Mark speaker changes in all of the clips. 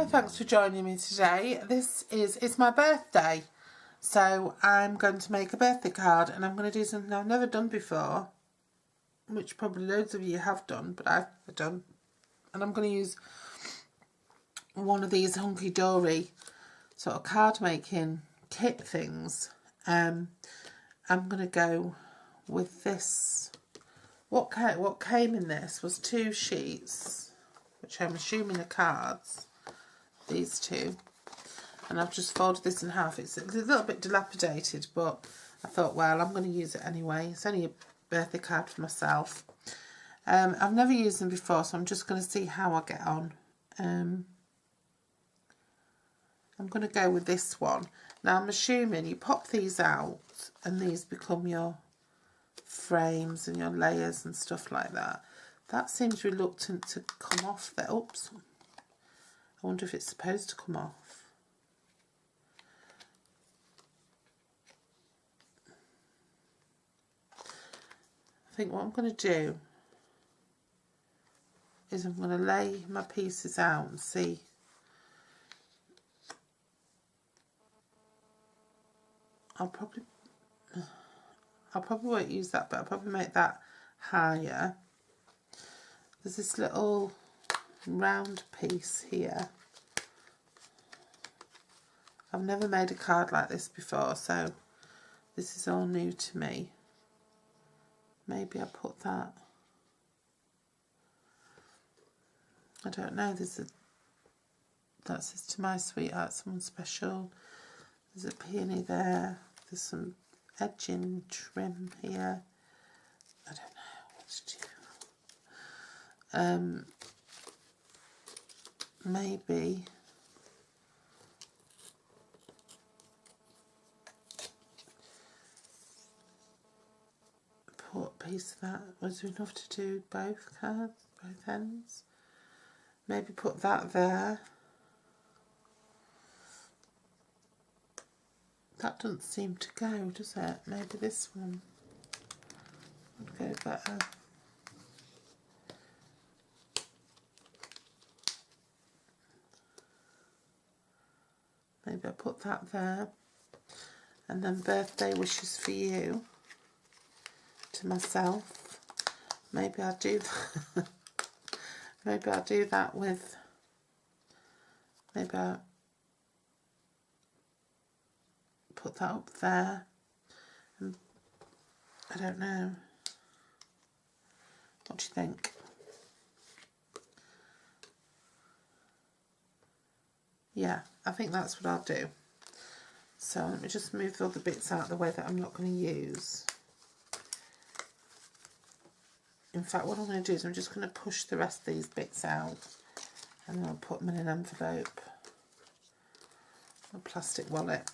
Speaker 1: Hi, thanks for joining me today. It's my birthday, so I'm going to make a birthday card, and I'm going to do something I've never done before, which probably loads of you have done, but I've never done. And I'm going to use one of these Hunkydory sort of card making kit things. I'm going to go with this. What came in this was 2 sheets, which I'm assuming are cards. These 2, and I've just folded this in half. It's a little bit dilapidated, but I thought, well, I'm going to use it anyway. It's only a birthday card for myself. I've never used them before, so I'm just going to see how I get on. I'm going to go with this one. Now, I'm assuming you pop these out and these become your frames and your layers and stuff like that. That seems reluctant to come off there. Oops. I wonder if it's supposed to come off. I think what I'm going to do is I'm going to lay my pieces out and see. I'll probably won't use that, but I'll probably make that higher. There's this little round piece here. I've never made a card like this before, so this is all new to me. Maybe I put that. I don't know. That says to my sweetheart, someone special. There's a peony there. There's some edging trim here. I don't know what to do. Maybe put a piece of that. Was there enough to do both cards, both ends? Maybe put that there. That doesn't seem to go, does it? Maybe this one would go better. Maybe I put that there, and then birthday wishes for you to myself. Maybe I'll do that. Maybe I'll do that with. Maybe I'll put that up there. And I don't know. What do you think? Yeah, I think that's what I'll do. So let me just move all the bits out of the way that I'm not going to use. In fact, what I'm going to do is I'm just going to push the rest of these bits out, and then I'll put them in an envelope, a plastic wallet.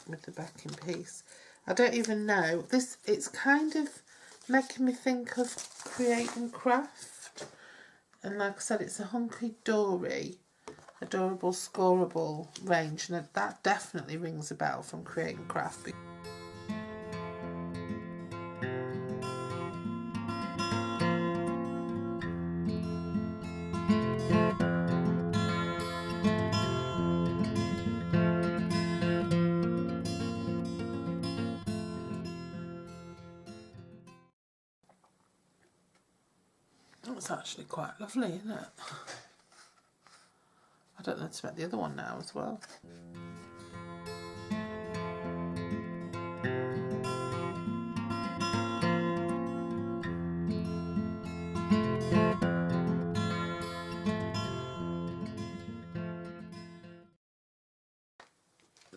Speaker 1: With the backing piece. I don't even know. It's kind of making me think of create and craft, and like I said, it's a Hunkydory Adorable Scorable range, and that definitely rings a bell from create and craft. It's actually quite lovely, isn't it? I don't know to make the other one now as well.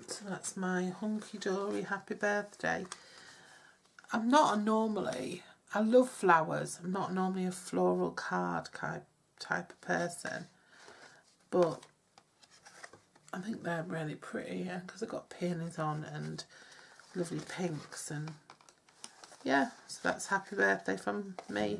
Speaker 1: So that's my Hunkydory happy birthday. I'm not normally, I love flowers. I'm not normally a floral card type of person, but I think they're really pretty, because they've got peonies on and lovely pinks, and yeah, so that's happy birthday from me.